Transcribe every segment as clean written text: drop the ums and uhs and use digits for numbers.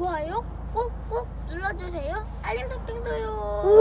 좋아요 꾹꾹 눌러주세요. 알림 설정도요.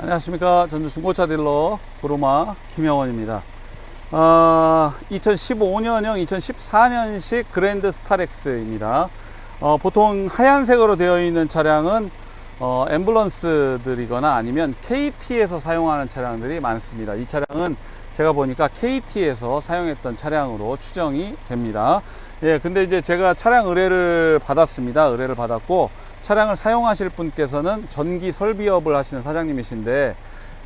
안녕하십니까. 전주 중고차 딜러 구로마 김영원입니다. 2015년형 2014년식 그랜드 스타렉스입니다. 보통 하얀색으로 되어 있는 차량은 앰뷸런스들이거나 아니면 KT에서 사용하는 차량들이 많습니다. 이 차량은 제가 보니까 KT에서 사용했던 차량으로 추정이 됩니다. 예, 근데 이제 제가 차량 의뢰를 받았습니다. 의뢰를 받았고, 차량을 사용하실 분께서는 전기 설비업을 하시는 사장님이신데,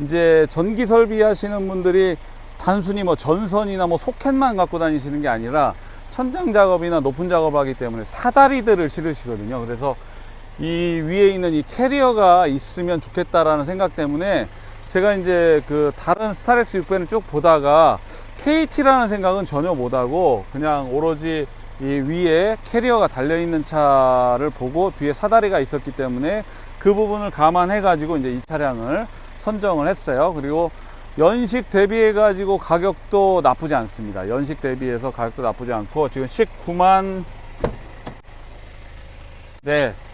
이제 전기 설비 하시는 분들이 단순히 뭐 전선이나 뭐 소켓만 갖고 다니시는 게 아니라 천장 작업이나 높은 작업하기 때문에 사다리들을 실으시거든요. 그래서 이 위에 있는 이 캐리어가 있으면 좋겠다라는 생각 때문에 제가 이제 그 다른 스타렉스 600을 쭉 보다가 KT라는 생각은 전혀 못하고 그냥 오로지 이 위에 캐리어가 달려있는 차를 보고 뒤에 사다리가 있었기 때문에 그 부분을 감안해 가지고 이제 이 차량을 선정을 했어요. 그리고 연식 대비해 가지고 가격도 나쁘지 않습니다. 연식 대비해서 가격도 나쁘지 않고 지금 19만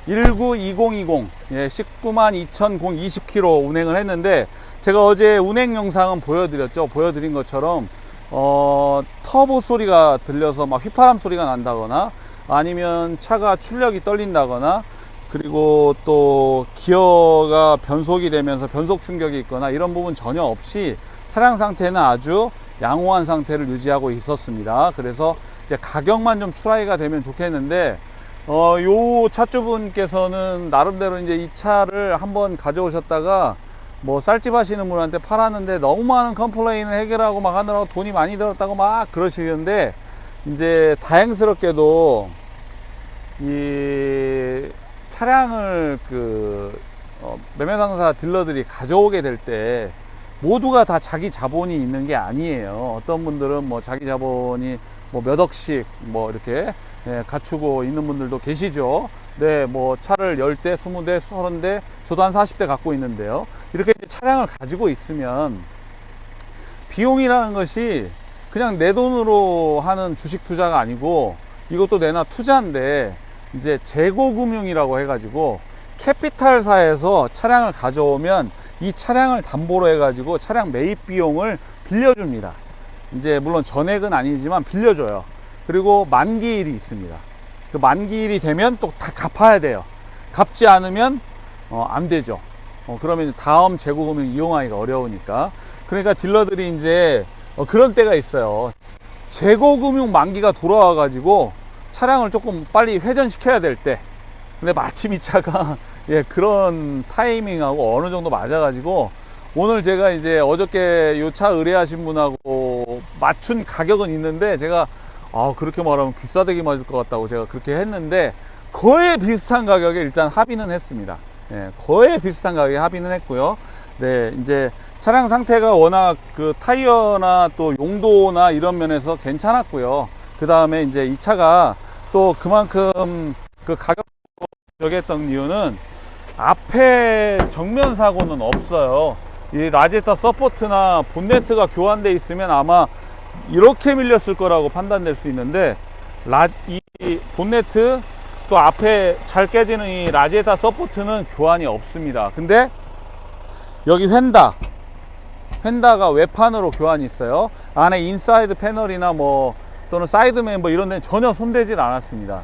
192,020 예, 192,020km 운행을 했는데, 제가 어제 운행 영상은 보여드렸죠. 보여드린 것처럼 터보 소리가 들려서 막 휘파람 소리가 난다거나 아니면 차가 출력이 떨린다거나 그리고 또 기어가 변속이 되면서 변속 충격이 있거나 이런 부분 전혀 없이 차량 상태는 아주 양호한 상태를 유지하고 있었습니다. 그래서 이제 가격만 좀 추라이가 되면 좋겠는데, 요 차주분께서는 나름대로 이제 이 차를 한번 가져오셨다가 뭐 쌀집 하시는 분한테 팔았는데 너무 많은 컴플레인을 해결하고 막 하느라고 돈이 많이 들었다고 막 그러시는데, 이제 다행스럽게도 이 차량을 매매 당사 딜러들이 가져오게 될 때 모두가 다 자기 자본이 있는 게 아니에요. 어떤 분들은 뭐 자기 자본이 뭐 몇 억씩 뭐 이렇게 갖추고 있는 분들도 계시죠. 네, 뭐 차를 10대, 20대, 30대, 저도 한 40대 갖고 있는데요. 이렇게 차량을 가지고 있으면 비용이라는 것이 그냥 내 돈으로 하는 주식 투자가 아니고 이것도 내나 투자인데, 이제 재고금융이라고 해가지고 캐피탈사에서 차량을 가져오면 이 차량을 담보로 해가지고 차량 매입 비용을 빌려줍니다. 이제 물론 전액은 아니지만 빌려줘요. 그리고 만기일이 있습니다. 그 만기일이 되면 또 다 갚아야 돼요. 갚지 않으면 안 되죠. 그러면 다음 재고금융 이용하기가 어려우니까. 그러니까 딜러들이 이제 그런 때가 있어요. 재고금융 만기가 돌아와 가지고 차량을 조금 빨리 회전시켜야 될 때, 근데 마침 이 차가 예, 그런 타이밍하고 어느 정도 맞아 가지고 오늘 제가 이제 어저께 요 차 의뢰하신 분하고 맞춘 가격은 있는데, 제가 그렇게 말하면 귀싸대기 맞을 것 같다고 제가 그렇게 했는데 거의 비슷한 가격에 일단 합의는 했습니다. 예, 거의 비슷한 가격에 합의는 했고요. 네, 이제 차량 상태가 워낙 그 타이어나 또 용도나 이런 면에서 괜찮았고요. 그 다음에 이제 이 차가 또 그만큼 그 가격 저기 했던 이유는 앞에 정면 사고는 없어요. 이 라제타 서포트나 본네트가 교환되어 있으면 아마 이렇게 밀렸을 거라고 판단될 수 있는데, 이 본네트 또 앞에 잘 깨지는 이 라제타 서포트는 교환이 없습니다. 근데 여기 휀다가 외판으로 교환이 있어요. 안에 인사이드 패널이나 뭐 또는 사이드 멤버 이런 데는 전혀 손대질 않았습니다.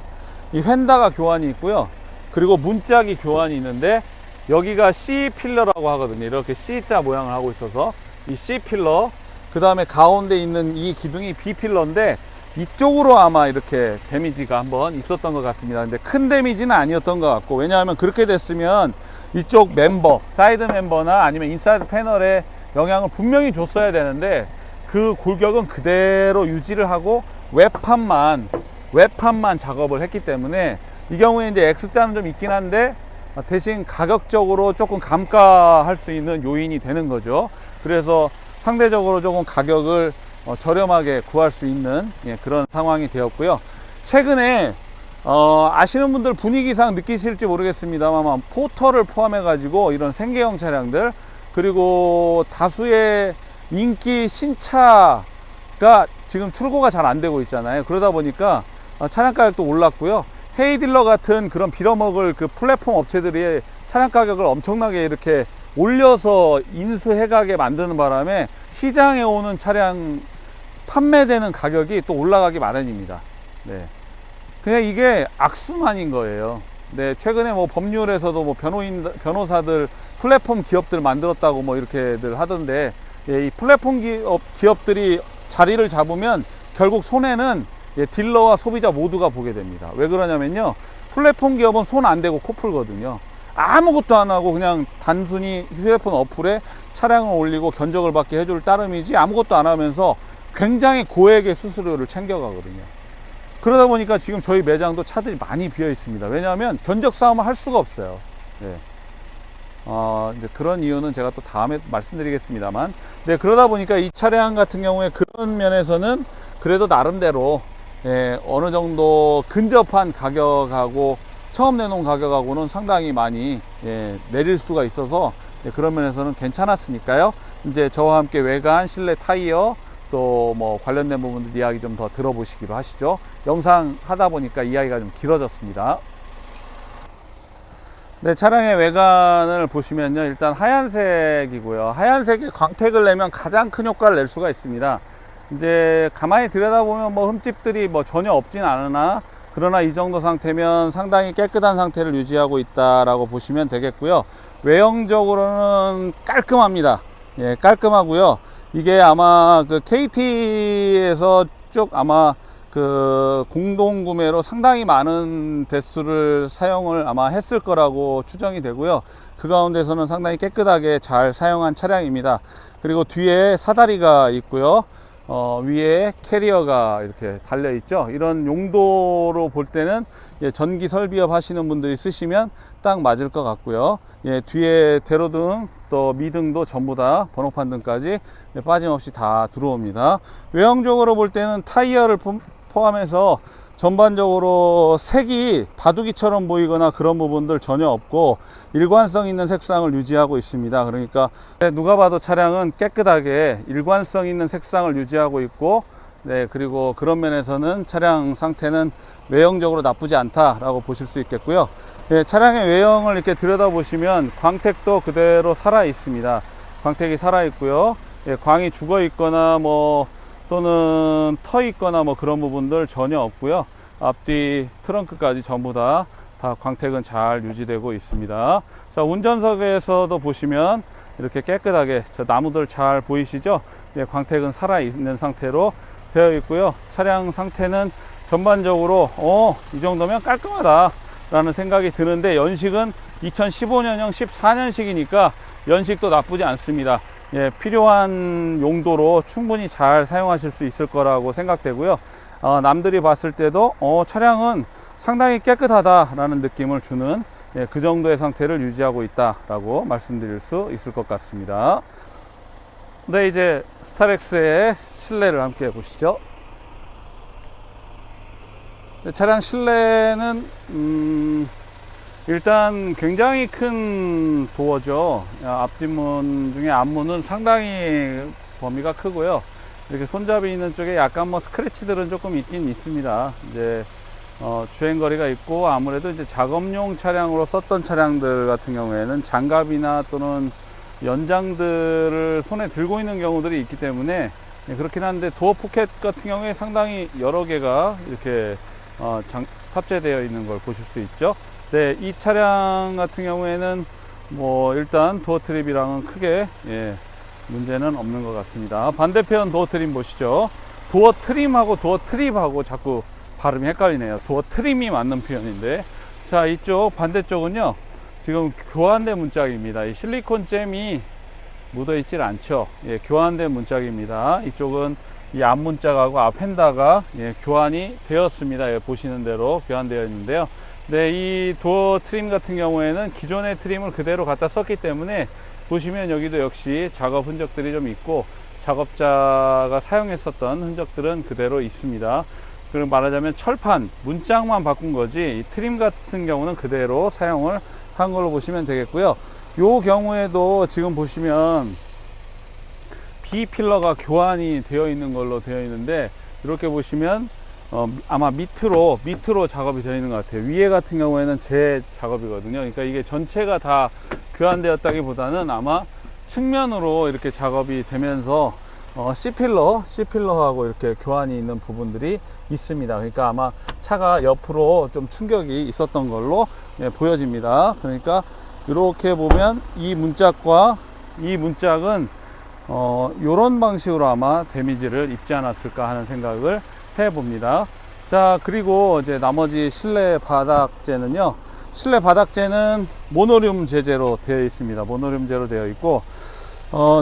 이 휀다가 교환이 있고요. 그리고 문짝이 교환이 있는데, 여기가 C 필러라고 하거든요. 이렇게 C자 모양을 하고 있어서 이 C 필러, 그 다음에 가운데 있는 이 기둥이 B 필러인데, 이쪽으로 아마 이렇게 데미지가 한번 있었던 것 같습니다. 근데 큰 데미지는 아니었던 것 같고, 왜냐하면 그렇게 됐으면 이쪽 멤버, 사이드 멤버나 아니면 인사이드 패널에 영향을 분명히 줬어야 되는데 그 골격은 그대로 유지를 하고 외판만 작업을 했기 때문에 이 경우에 이제 X자는 좀 있긴 한데 대신 가격적으로 조금 감가할 수 있는 요인이 되는 거죠. 그래서 상대적으로 조금 가격을 저렴하게 구할 수 있는 그런 상황이 되었고요. 최근에 아시는 분들 분위기상 느끼실지 모르겠습니다만 포터를 포함해 가지고 이런 생계형 차량들, 그리고 다수의 인기 신차가 지금 출고가 잘 안 되고 있잖아요. 그러다 보니까 차량 가격도 올랐고요. 헤이딜러 같은 그런 빌어먹을 그 플랫폼 업체들이 차량 가격을 엄청나게 이렇게 올려서 인수해가게 만드는 바람에 시장에 오는 차량 판매되는 가격이 또 올라가기 마련입니다. 네. 그냥 이게 악순환인 거예요. 네. 최근에 뭐 법률에서도 뭐 변호사들 플랫폼 기업들 만들었다고 뭐 이렇게들 하던데, 이 플랫폼 기업들이 자리를 잡으면 결국 손해는 딜러와 소비자 모두가 보게 됩니다. 왜 그러냐면요, 플랫폼 기업은 손 안 대고 코 풀거든요. 아무것도 안 하고 그냥 단순히 휴대폰 어플에 차량을 올리고 견적을 받게 해줄 따름이지 아무것도 안 하면서 굉장히 고액의 수수료를 챙겨가거든요. 그러다 보니까 지금 저희 매장도 차들이 많이 비어 있습니다. 왜냐하면 견적 싸움을 할 수가 없어요. 네. 이제 그런 이유는 제가 또 다음에 말씀드리겠습니다만, 네, 그러다 보니까 이 차량 같은 경우에 그런 면에서는 그래도 나름대로 어느 정도 근접한 가격하고 처음 내놓은 가격하고는 상당히 많이 내릴 수가 있어서 그런 면에서는 괜찮았으니까요. 이제 저와 함께 외관, 실내 타이어 또 뭐 관련된 부분들 이야기 좀 더 들어보시기로 하시죠. 영상 하다 보니까 이야기가 좀 길어졌습니다. 네, 차량의 외관을 보시면요, 일단 하얀색이고요. 하얀색에 광택을 내면 가장 큰 효과를 낼 수가 있습니다. 이제 가만히 들여다보면 뭐 흠집들이 뭐 전혀 없진 않으나, 그러나 이 정도 상태면 상당히 깨끗한 상태를 유지하고 있다라고 보시면 되겠고요. 외형적으로는 깔끔합니다. 예, 깔끔하고요. 이게 아마 그 KT에서 쭉 아마 그 공동 구매로 상당히 많은 대수를 사용을 아마 했을 거라고 추정이 되고요. 그 가운데서는 상당히 깨끗하게 잘 사용한 차량입니다. 그리고 뒤에 사다리가 있고요. 위에 캐리어가 이렇게 달려 있죠. 이런 용도로 볼 때는 전기 설비업 하시는 분들이 쓰시면 딱 맞을 것 같고요. 뒤에 대로등 또 미등도 전부 다 번호판 등까지 빠짐없이 다 들어옵니다. 외형적으로 볼 때는 타이어를 포함해서 전반적으로 색이 바둑이처럼 보이거나 그런 부분들 전혀 없고 일관성 있는 색상을 유지하고 있습니다. 그러니까 누가 봐도 차량은 깨끗하게 일관성 있는 색상을 유지하고 있고, 네, 그리고 그런 면에서는 차량 상태는 외형적으로 나쁘지 않다라고 보실 수 있겠고요. 네, 차량의 외형을 이렇게 들여다보시면 광택도 그대로 살아 있습니다. 광택이 살아 있고요. 광이 죽어 있거나 뭐 또는 터 있거나 뭐 그런 부분들 전혀 없고요. 앞뒤 트렁크까지 전부 다 광택은 잘 유지되고 있습니다. 자, 운전석에서도 보시면 이렇게 깨끗하게 저 나무들 잘 보이시죠? 광택은 살아 있는 상태로 되어 있고요. 차량 상태는 전반적으로 이 정도면 깔끔하다 라는 생각이 드는데, 연식은 2015년형 14년식이니까 연식도 나쁘지 않습니다. 필요한 용도로 충분히 잘 사용하실 수 있을 거라고 생각되고요. 남들이 봤을 때도 차량은 상당히 깨끗하다라는 느낌을 주는 그 정도의 상태를 유지하고 있다라고 말씀드릴 수 있을 것 같습니다. 네, 이제 스타렉스의 실내를 함께 보시죠. 차량 실내는 일단 굉장히 큰 도어죠. 앞뒷문 중에 앞문은 상당히 범위가 크고요. 이렇게 손잡이 있는 쪽에 약간 뭐 스크래치들은 조금 있긴 있습니다. 이제 주행거리가 있고, 아무래도 이제 작업용 차량으로 썼던 차량들 같은 경우에는 장갑이나 또는 연장들을 손에 들고 있는 경우들이 있기 때문에 그렇긴 한데, 도어 포켓 같은 경우에 상당히 여러 개가 이렇게 탑재되어 있는 걸 보실 수 있죠. 네, 이 차량 같은 경우에는 뭐 일단 도어 트립이랑은 크게 문제는 없는 것 같습니다. 반대편 도어 트립 보시죠. 도어 트림하고 도어 트립하고 자꾸 발음이 헷갈리네요. 도어 트림이 맞는 표현인데, 자, 이쪽 반대쪽은요, 지금 교환된 문짝입니다. 이 실리콘 잼이 묻어 있질 않죠. 예, 교환된 문짝입니다. 이쪽은 이 앞 문짝하고 앞 휀다가 예, 교환이 되었습니다. 예, 보시는 대로 교환되어 있는데요. 네, 이 도어 트림 같은 경우에는 기존의 트림을 그대로 갖다 썼기 때문에 보시면 여기도 역시 작업 흔적들이 좀 있고, 작업자가 사용했었던 흔적들은 그대로 있습니다. 그럼 말하자면 철판, 문짝만 바꾼 거지, 이 트림 같은 경우는 그대로 사용을 한 걸로 보시면 되겠고요. 요 경우에도 지금 보시면 B필러가 교환이 되어 있는 걸로 되어 있는데, 이렇게 보시면 아마 밑으로 작업이 되어 있는 것 같아요. 위에 같은 경우에는 제 작업이거든요. 그러니까 이게 전체가 다 교환되었다기보다는 아마 측면으로 이렇게 작업이 되면서 C필러하고 이렇게 교환이 있는 부분들이 있습니다. 그러니까 아마 차가 옆으로 좀 충격이 있었던 걸로 예, 보여집니다. 그러니까 이렇게 보면 이 문짝과 이 문짝은 요런 방식으로 아마 데미지를 입지 않았을까 하는 생각을 해 봅니다. 자, 그리고 이제 나머지 실내 바닥재는요, 실내 바닥재는 모노륨 재재로 되어 있습니다. 모노륨재로 되어 있고,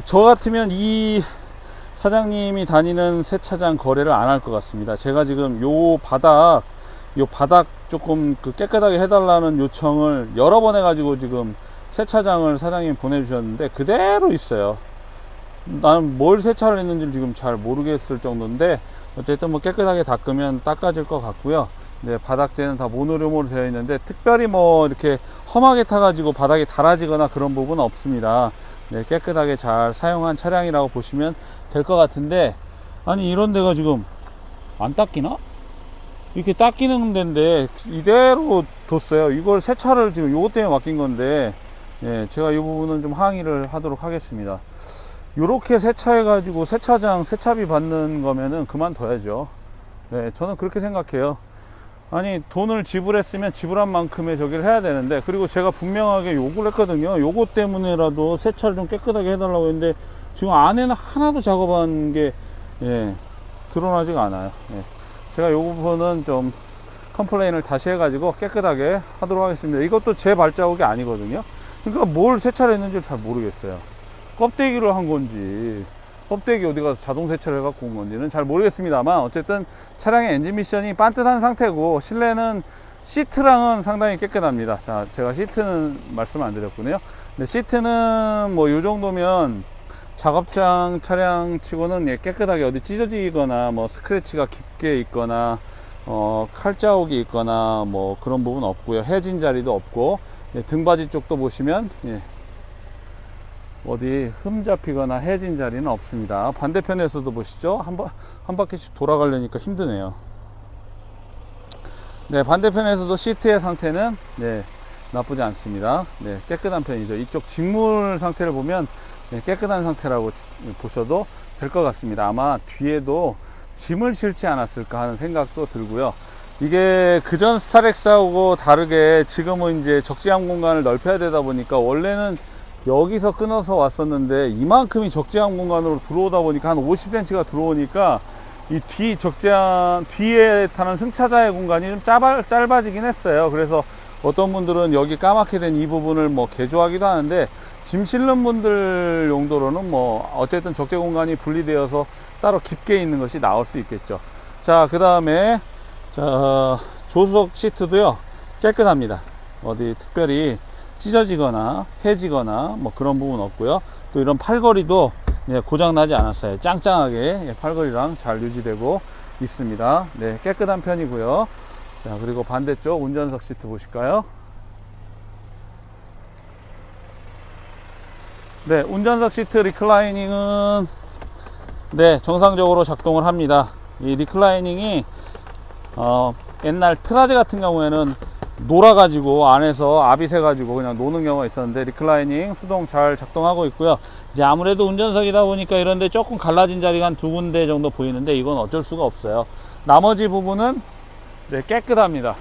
저 같으면 이 사장님이 다니는 세차장 거래를 안 할 것 같습니다. 제가 지금 요 바닥 조금 그 깨끗하게 해달라는 요청을 여러 번 해가지고 지금 세차장을 사장님이 보내주셨는데 그대로 있어요. 나는 뭘 세차를 했는지 지금 잘 모르겠을 정도인데, 어쨌든 뭐 깨끗하게 닦으면 닦아질 것 같고요. 네, 바닥재는 다 모노륨으로 되어 있는데 특별히 뭐 이렇게 험하게 타가지고 바닥이 닳아지거나 그런 부분은 없습니다. 네, 깨끗하게 잘 사용한 차량이라고 보시면 될 것 같은데, 아니 이런 데가 지금 안 닦이나? 이렇게 닦이는 데인데 이대로 뒀어요. 이걸 세차를 지금 요것 때문에 맡긴 건데, 예, 제가 이 부분은 좀 항의를 하도록 하겠습니다. 요렇게 세차해 가지고 세차장 세차비 받는 거면은 그만둬야죠. 네, 저는 그렇게 생각해요. 아니 돈을 지불했으면 지불한 만큼의 저기를 해야 되는데, 그리고 제가 분명하게 요구를 했거든요. 요것 때문에라도 세차를 좀 깨끗하게 해달라고 했는데 지금 안에는 하나도 작업한 게 예, 드러나지가 않아요. 예, 제가 요 부분은 좀 컴플레인을 다시 해가지고 깨끗하게 하도록 하겠습니다. 이것도 제 발자국이 아니거든요. 그러니까 뭘 세차를 했는지 잘 모르겠어요. 껍데기로 한 건지, 껍데기 어디 가서 자동 세차를 해갖고 온 건지는 잘 모르겠습니다만, 어쨌든 차량의 엔진 미션이 반듯한 상태고, 실내는 시트랑은 상당히 깨끗합니다. 자, 제가 시트는 말씀을 안 드렸군요. 근데 시트는 뭐 요 정도면 작업장 차량 치고는 예, 깨끗하게 어디 찢어지거나 뭐 스크래치가 깊게 있거나 칼자국이 있거나 뭐 그런 부분 없고요. 해진 자리도 없고, 예, 등받이 쪽도 보시면 예, 어디 흠 잡히거나 해진 자리는 없습니다. 반대편에서도 보시죠. 한 바퀴씩 돌아가려니까 힘드네요. 네, 반대편에서도 시트의 상태는 네, 나쁘지 않습니다. 네, 깨끗한 편이죠. 이쪽 직물 상태를 보면 네, 깨끗한 상태라고 보셔도 될 것 같습니다. 아마 뒤에도 짐을 실지 않았을까 하는 생각도 들고요. 이게 그전 스타렉스하고 다르게 지금은 이제 적재함 공간을 넓혀야 되다 보니까, 원래는 여기서 끊어서 왔었는데 이만큼이 적재함 공간으로 들어오다 보니까 한 50cm가 들어오니까 이 뒤 적재함 뒤에 타는 승차자의 공간이 좀 짧아지긴 했어요. 그래서 어떤 분들은 여기 까맣게 된 이 부분을 뭐 개조하기도 하는데, 짐 실는 분들 용도로는 뭐 어쨌든 적재 공간이 분리되어서 따로 깊게 있는 것이 나올 수 있겠죠. 자, 그 다음에 자, 조수석 시트도요 깨끗합니다. 어디 특별히 찢어지거나 해지거나 뭐 그런 부분 없고요. 또 이런 팔걸이도 예, 고장 나지 않았어요. 짱짱하게 예, 팔걸이랑 잘 유지되고 있습니다. 네, 깨끗한 편이고요. 자, 그리고 반대쪽 운전석 시트 보실까요? 네, 운전석 시트 리클라이닝은 네, 정상적으로 작동을 합니다. 이 리클라이닝이 옛날 트라제 같은 경우에는 놀아가지고 안에서 압이 새가지고 그냥 노는 경우가 있었는데, 리클라이닝 수동 잘 작동하고 있고요. 이제 아무래도 운전석이다 보니까 이런데 조금 갈라진 자리가 한 두 군데 정도 보이는데, 이건 어쩔 수가 없어요. 나머지 부분은 네, 깨끗합니다.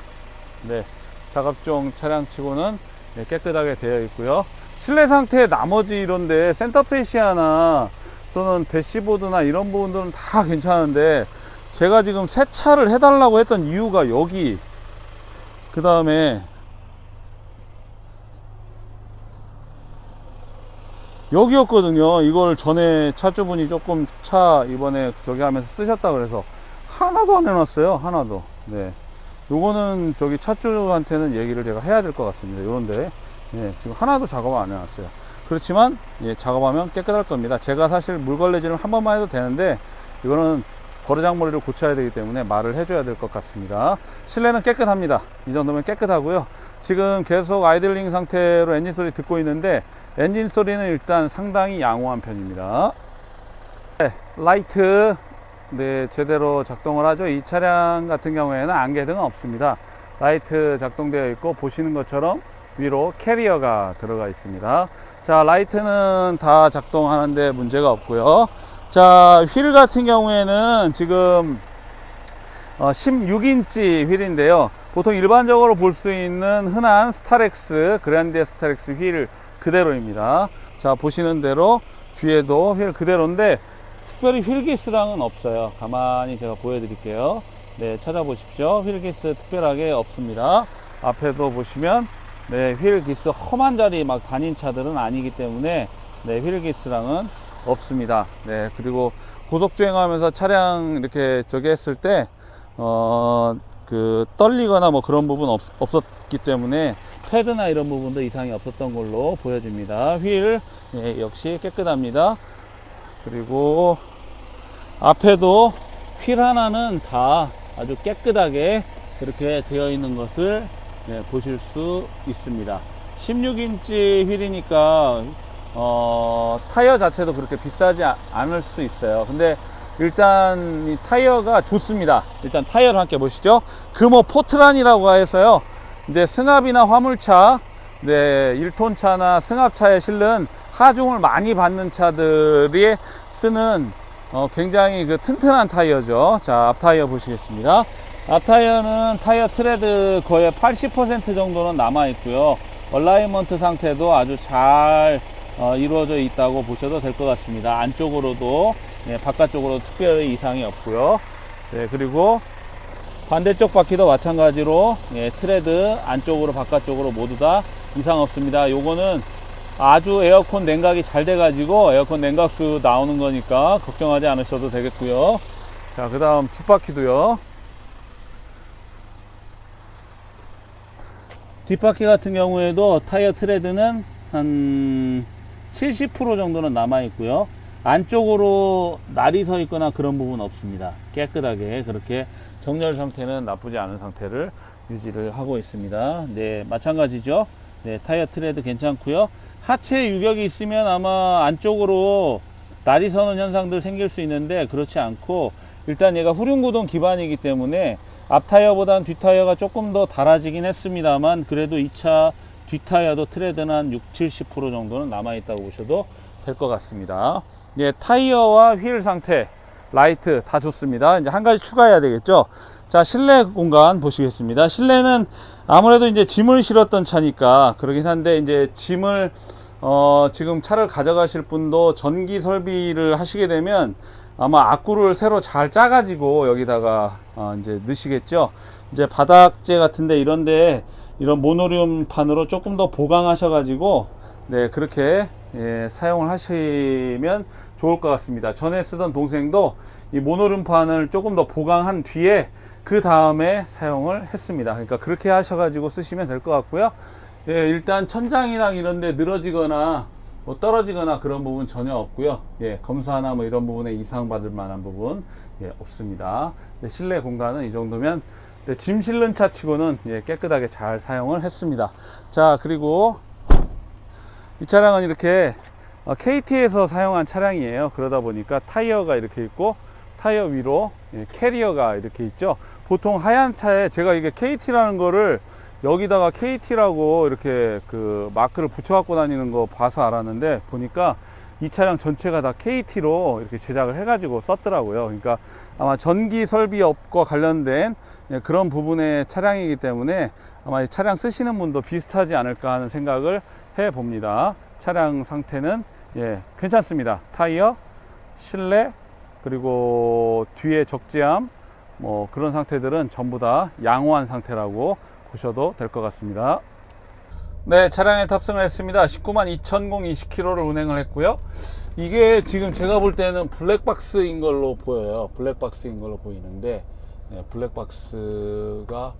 네, 작업용 차량 치고는 네, 깨끗하게 되어 있고요. 실내 상태 나머지 이런데 센터 페시아나 또는 대시보드나 이런 부분들은 다 괜찮은데, 제가 지금 세차를 해달라고 했던 이유가 여기, 그 다음에 여기였거든요. 이걸 전에 차주분이 조금 차 이번에 저기 하면서 쓰셨다 그래서 하나도 안 해놨어요. 하나도. 네, 요거는 저기 차주한테는 얘기를 제가 해야 될 것 같습니다. 요런데 지금 하나도 작업 안 해놨어요. 그렇지만 작업하면 깨끗할 겁니다. 제가 사실 물걸레질을 한 번만 해도 되는데, 이거는 거르장머리를 고쳐야 되기 때문에 말을 해줘야 될 것 같습니다. 실내는 깨끗합니다. 이 정도면 깨끗하고요. 지금 계속 아이들링 상태로 엔진 소리 듣고 있는데, 엔진 소리는 일단 상당히 양호한 편입니다. 네, 라이트 제대로 작동을 하죠. 이 차량 같은 경우에는 안개등은 없습니다. 라이트 작동되어 있고, 보시는 것처럼 위로 캐리어가 들어가 있습니다. 자, 라이트는 다 작동하는데 문제가 없고요. 자, 휠 같은 경우에는 지금 16인치 휠인데요. 보통 일반적으로 볼 수 있는 흔한 스타렉스, 그랜드 스타렉스 휠 그대로입니다. 자, 보시는 대로 뒤에도 휠 그대로인데, 특별히 휠기스랑은 없어요. 가만히 제가 보여드릴게요. 네, 찾아보십시오. 휠기스 특별하게 없습니다. 앞에도 보시면 휠기스 험한 자리 막 다닌 차들은 아니기 때문에 휠기스랑은 없습니다. 네, 그리고 고속주행하면서 차량 이렇게 저기 했을 때 떨리거나 뭐 그런 부분 없었기 때문에 패드나 이런 부분도 이상이 없었던 걸로 보여집니다. 휠 역시 깨끗합니다. 그리고 앞에도 휠 하나는 다 아주 깨끗하게 그렇게 되어 있는 것을 보실 수 있습니다. 16인치 휠이니까 타이어 자체도 그렇게 비싸지 않을 수 있어요. 근데 일단 이 타이어가 좋습니다. 일단 타이어를 함께 보시죠. 금호 포트란이라고 해서요, 이제 승합이나 화물차, 1톤 차나 승합차에 실는 하중을 많이 받는 차들이 쓰는 굉장히 튼튼한 타이어죠. 자, 앞 타이어 보시겠습니다. 앞 타이어는 타이어 트레드 거의 80% 정도는 남아 있고요. 얼라이먼트 상태도 아주 잘 이루어져 있다고 보셔도 될 것 같습니다. 안쪽으로도 바깥쪽으로 특별히 이상이 없고요. 그리고 반대쪽 바퀴도 마찬가지로 트레드 안쪽으로 바깥쪽으로 모두 다 이상 없습니다. 요거는 아주 에어컨 냉각이 잘 돼 가지고 에어컨 냉각수 나오는 거니까 걱정하지 않으셔도 되겠고요. 자, 그 다음 뒷바퀴도요. 뒷바퀴 같은 경우에도 타이어 트레드는 한 70% 정도는 남아 있고요. 안쪽으로 날이 서 있거나 그런 부분 없습니다. 깨끗하게 그렇게 정렬 상태는 나쁘지 않은 상태를 유지를 하고 있습니다. 네, 마찬가지죠. 타이어 트레드 괜찮고요. 하체 유격이 있으면 아마 안쪽으로 날이 서는 현상들 생길 수 있는데, 그렇지 않고 일단 얘가 후륜구동 기반이기 때문에 앞 타이어보다는 뒷 타이어가 조금 더 달아지긴 했습니다만, 그래도 이 차 뒷 타이어도 트레드는 한 60-70% 정도는 남아 있다고 보셔도 될 것 같습니다. 타이어와 휠 상태, 라이트 다 좋습니다. 이제 한 가지 추가해야 되겠죠. 자, 실내 공간 보시겠습니다. 실내는 아무래도 이제 짐을 실었던 차니까 그러긴 한데, 이제 짐을 지금 차를 가져가실 분도 전기 설비를 하시게 되면 아마 악구를 새로 잘 짜가지고 여기다가 이제 넣으시겠죠. 이제 바닥재 같은데 이런데 이런 모노륨판으로 조금 더 보강하셔가지고 그렇게 사용을 하시면 좋을 것 같습니다. 전에 쓰던 동생도 이 모노륨판을 조금 더 보강한 뒤에 그 다음에 사용을 했습니다. 그러니까 그렇게 하셔가지고 쓰시면 될 것 같고요. 일단 천장이랑 이런데 늘어지거나 뭐 떨어지거나 그런 부분 전혀 없고요. 검사나 뭐 이런 부분에 이상 받을 만한 부분 없습니다. 실내 공간은 이 정도면 짐 실는 차 치고는 깨끗하게 잘 사용을 했습니다. 자, 그리고 이 차량은 이렇게 KT에서 사용한 차량이에요. 그러다 보니까 타이어가 이렇게 있고 타이어 위로 캐리어가 이렇게 있죠. 보통 하얀 차에 제가 이게 KT라는 거를 여기다가 KT라고 이렇게 그 마크를 붙여 갖고 다니는 거 봐서 알았는데, 보니까 이 차량 전체가 다 KT로 이렇게 제작을 해 가지고 썼더라고요. 그러니까 아마 전기 설비업과 관련된 그런 부분의 차량이기 때문에 아마 이 차량 쓰시는 분도 비슷하지 않을까 하는 생각을 해 봅니다. 차량 상태는 괜찮습니다. 타이어 실내, 그리고 뒤에 적재함, 뭐 그런 상태들은 전부 다 양호한 상태라고 보셔도 될 것 같습니다. 네, 차량에 탑승을 했습니다. 192,020km를 운행을 했고요. 이게 지금 제가 볼 때는 블랙박스인 걸로 보여요. 블랙박스인 걸로 보이는데, 네, 블랙박스가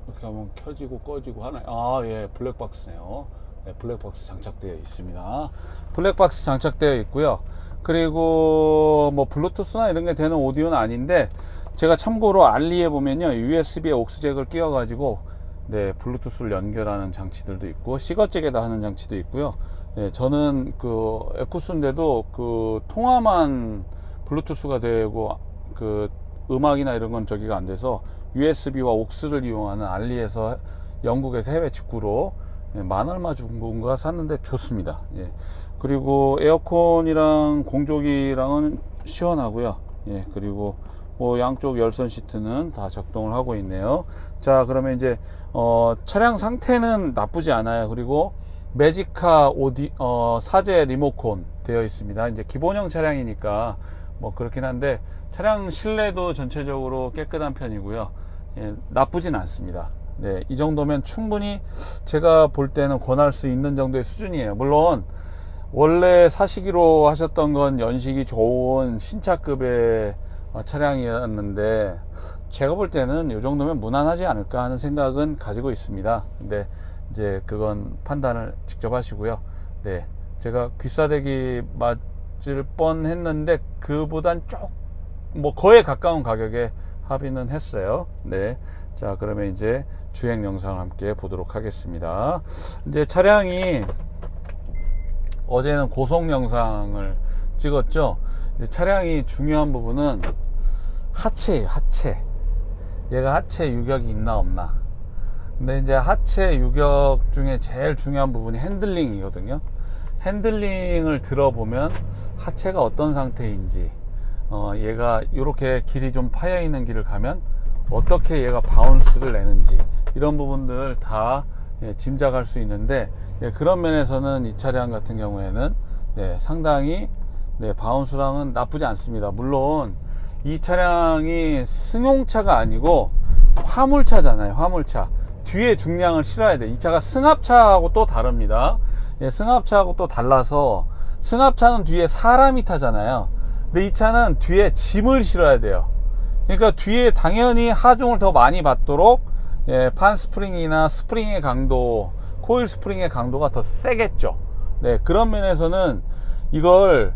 이렇게 하면 켜지고 꺼지고 하나요? 아, 예, 블랙박스네요. 네, 블랙박스 장착되어 있습니다. 블랙박스 장착되어 있고요. 그리고 뭐 블루투스나 이런 게 되는 오디오는 아닌데, 제가 참고로 알리에 보면요, USB에 옥스잭을 끼워 가지고 네, 블루투스를 연결하는 장치들도 있고 시거잭에다 하는 장치도 있고요. 네, 저는 그 에쿠스인데도 그 통화만 블루투스가 되고 그 음악이나 이런 건 저기가 안 돼서 USB와 옥스를 이용하는 알리에서 영국에서 해외 직구로 만 얼마 중고인가 샀는데 좋습니다. 예. 그리고 에어컨이랑 공조기랑은 시원하고요. 예. 그리고 뭐 양쪽 열선 시트는 다 작동을 하고 있네요. 자, 그러면 이제 차량 상태는 나쁘지 않아요. 그리고 매지카 사제 리모컨 되어 있습니다. 이제 기본형 차량이니까 뭐 그렇긴 한데 차량 실내도 전체적으로 깨끗한 편이고요. 예, 나쁘진 않습니다. 네, 이 정도면 충분히 제가 볼 때는 권할 수 있는 정도의 수준이에요. 물론 원래 사시기로 하셨던 건 연식이 좋은 신차급의 차량이었는데 제가 볼 때는 이 정도면 무난하지 않을까 하는 생각은 가지고 있습니다. 근데 이제 그건 판단을 직접 하시고요. 네, 제가 귀싸대기 맞을 뻔 했는데 그보단 뭐 거의 가까운 가격에 합의는 했어요. 네, 자, 그러면 이제 주행 영상을 함께 보도록 하겠습니다. 이제 차량이 어제는 고속 영상을 찍었죠. 이제 차량이 중요한 부분은 하체예요. 하체. 얘가 하체 유격이 있나 없나. 근데 이제 하체 유격 중에 제일 중요한 부분이 핸들링이거든요. 핸들링을 들어보면 하체가 어떤 상태인지, 얘가 이렇게 길이 좀 파여 있는 길을 가면 어떻게 얘가 바운스를 내는지, 이런 부분들 다 짐작할 수 있는데, 그런 면에서는 이 차량 같은 경우에는 상당히 바운스랑은 나쁘지 않습니다. 물론 이 차량이 승용차가 아니고 화물차잖아요. 화물차. 뒤에 중량을 실어야 돼. 이 차가 승합차하고 또 다릅니다. 승합차하고 또 달라서, 승합차는 뒤에 사람이 타잖아요. 근데 이 차는 뒤에 짐을 실어야 돼요. 그러니까 뒤에 당연히 하중을 더 많이 받도록 판 스프링이나 스프링의 강도, 코일 스프링의 강도가 더 세겠죠. 네, 그런 면에서는 이걸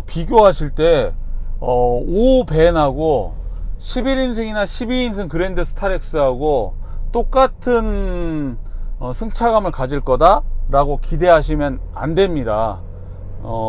비교하실 때 5벤하고 11인승이나 12인승 그랜드 스타렉스하고 똑같은 승차감을 가질 거다 라고 기대하시면 안 됩니다.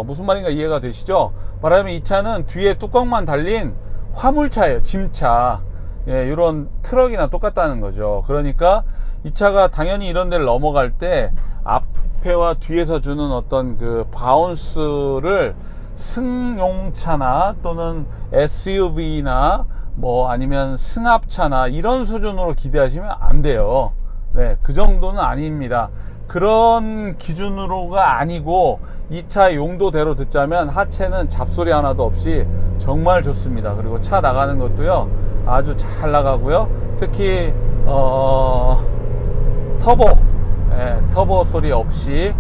무슨 말인가 이해가 되시죠? 말하자면 이 차는 뒤에 뚜껑만 달린 화물차예요. 짐차. 예, 이런 트럭이나 똑같다는 거죠. 그러니까 이 차가 당연히 이런 데를 넘어갈 때 앞에와 뒤에서 주는 어떤 그 바운스를 승용차나 또는 SUV나 뭐 아니면 승합차나 이런 수준으로 기대하시면 안 돼요. 네, 그 정도는 아닙니다. 그런 기준으로가 아니고 이 차 용도대로 듣자면 하체는 잡소리 하나도 없이 정말 좋습니다. 그리고 차 나가는 것도요, 아주 잘 나가고요. 특히 터보 소리 없이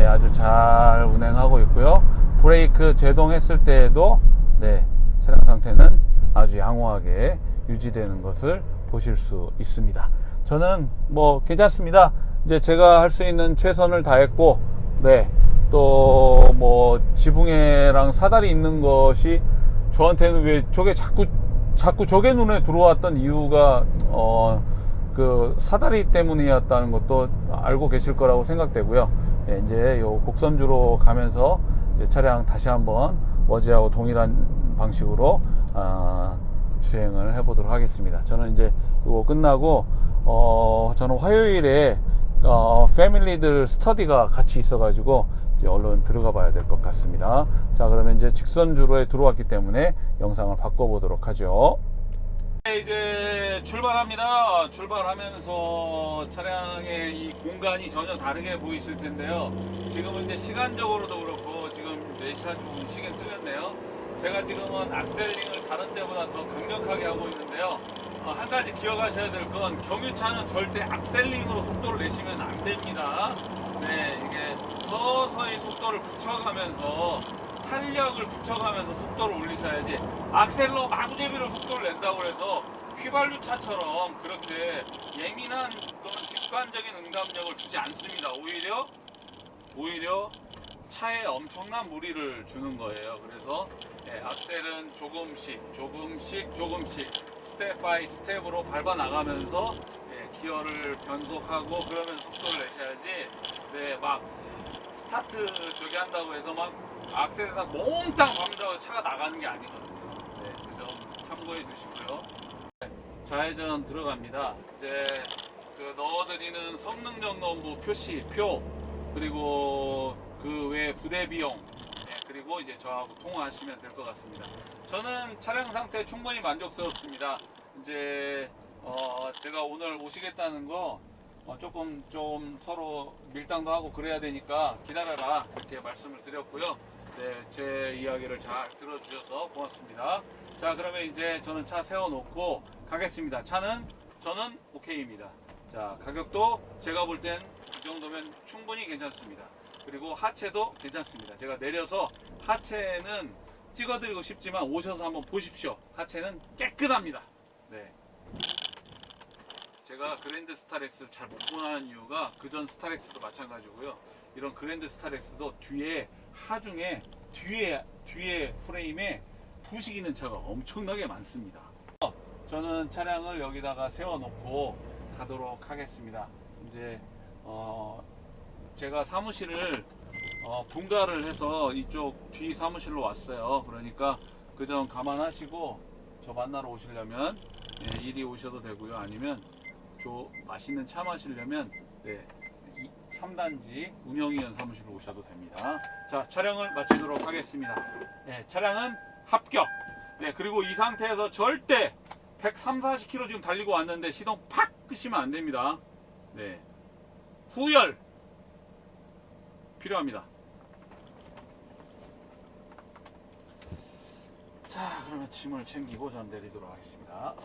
아주 잘 운행하고 있고요. 브레이크 제동했을 때에도 차량 상태는 아주 양호하게 유지되는 것을 보실 수 있습니다. 저는 뭐 괜찮습니다. 이제 제가 할 수 있는 최선을 다했고, 또 뭐 지붕에랑 사다리 있는 것이 저한테는 왜 저게 자꾸 저게 눈에 들어왔던 이유가 그 사다리 때문이었다는 것도 알고 계실 거라고 생각되고요. 이제 요 곡선주로 가면서 이제 차량 다시 한번 어제하고 동일한 방식으로 주행을 해 보도록 하겠습니다. 저는 이제 이거 끝나고 저는 화요일에 패밀리들 스터디가 같이 있어 가지고 이제 얼른 들어가 봐야 될 것 같습니다. 자, 그러면 이제 직선주로에 들어왔기 때문에 영상을 바꿔 보도록 하죠. 이제 출발합니다. 출발하면서 차량의 이 공간이 전혀 다르게 보이실 텐데요. 지금은 이제 시간적으로도 그렇고 지금 4시 45분 시계는 틀렸네요. 제가 지금은 악셀링을 다른 데보다 더 강력하게 하고 있는데요. 한 가지 기억하셔야 될 건 경유차는 절대 악셀링으로 속도를 내시면 안 됩니다. 네, 이게 서서히 속도를 붙여가면서 탄력을 붙여가면서 속도를 올리셔야지 악셀로 마구제비로 속도를 낸다고 해서 휘발유차처럼 그렇게 예민한 또는 직관적인 응답력을 주지 않습니다. 오히려 차에 엄청난 무리를 주는 거예요. 그래서 악셀은 조금씩 스텝 바이 스텝으로 밟아 나가면서 기어를 변속하고 그러면서 속도를 내셔야지 막 스타트 저기 한다고 해서 막 악셀에다 몽땅 밟는다고 해서 차가 나가는 게 아니거든요. 그 점 참고해 주시고요. 좌회전 들어갑니다. 이제 그 넣어드리는 성능점검부 표시표 그리고 그 외 부대 비용 그리고 이제 저하고 통화하시면 될 것 같습니다. 저는 차량 상태 충분히 만족스럽습니다. 이제 제가 오늘 오시겠다는 거 조금 좀 서로 밀당도 하고 그래야 되니까 기다려라 이렇게 말씀을 드렸고요. 제 이야기를 잘 들어주셔서 고맙습니다. 자, 그러면 이제 저는 차 세워놓고 가겠습니다. 저는 오케이입니다. 자, 가격도 제가 볼 땐 이 정도면 충분히 괜찮습니다. 그리고 하체도 괜찮습니다. 제가 내려서 하체는 찍어드리고 싶지만 오셔서 한번 보십시오. 하체는 깨끗합니다. 네. 제가 그랜드 스타렉스를 잘 못 보는 이유가 그전 스타렉스도 마찬가지고요. 이런 그랜드 스타렉스도 뒤에 하중에 뒤에 프레임에 부식이는 차가 엄청나게 많습니다. 저는 차량을 여기다가 세워놓고 가도록 하겠습니다. 이제 제가 사무실을 분가를 해서 이쪽 뒤 사무실로 왔어요. 그러니까 그 점 감안하시고 저 만나러 오시려면 이리 오셔도 되고요. 아니면 맛있는 차 마시려면 3단지 운영위원 사무실로 오셔도 됩니다. 자, 촬영을 마치도록 하겠습니다. 차량은 합격. 그리고 이 상태에서 절대 130, 40km 지금 달리고 왔는데 시동 팍 끄시면 안 됩니다. 후열 필요합니다. 자, 그러면 짐을 챙기고 전 내리도록 하겠습니다.